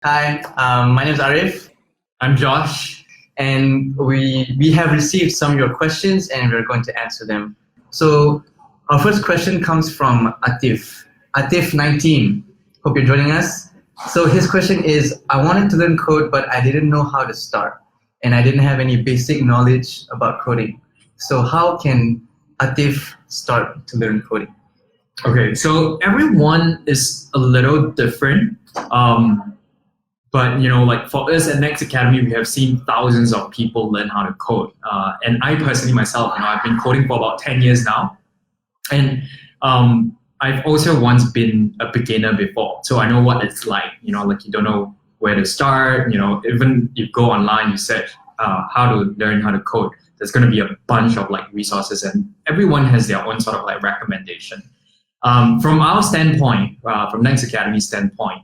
Hi, my name is Arif. I'm Josh, and we have received some of your questions, and we're going to answer them. So our first question comes from Atif. Atif 19. Hope you're joining us. So his question is, I wanted to learn code, but I didn't know how to start, and I didn't have any basic knowledge about coding. So how can Atif start to learn coding? Okay, so everyone is a little different. But like for us at Next Academy, we have seen thousands of people learn how to code. And I personally myself, I've been coding for about 10 years now. And I've also once been a beginner before. So I know what it's like, like you don't know where to start, even you go online, you search how to learn how to code. There's going to be a bunch of resources, and everyone has their own sort of recommendation. From our standpoint, from Next Academy standpoint,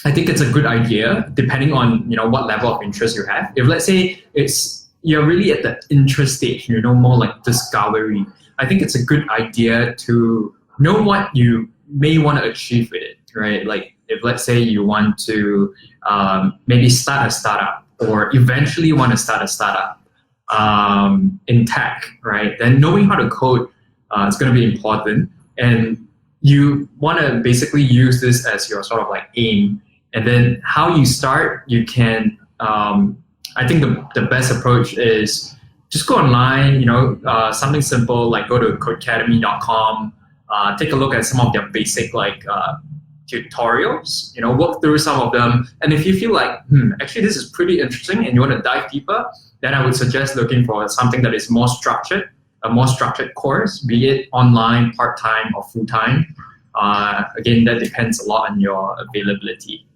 I think it's a good idea depending on what level of interest you have. If let's say you're really at the interest stage, more like discovery, I think it's a good idea to know what you may want to achieve with it, right? Like if let's say you want to maybe start a startup or eventually want to start a startup in tech, right? Then knowing how to code is going to be important, and you want to basically use this as your sort of aim. And then how you start, you can, I think the best approach is just go online, something simple, like go to codecademy.com, take a look at some of their basic tutorials, work through some of them. And if you feel like, actually this is pretty interesting and you want to dive deeper, then I would suggest looking for something that is more structured, a more structured course, be it online, part-time or full-time. Again, that depends a lot on your availability.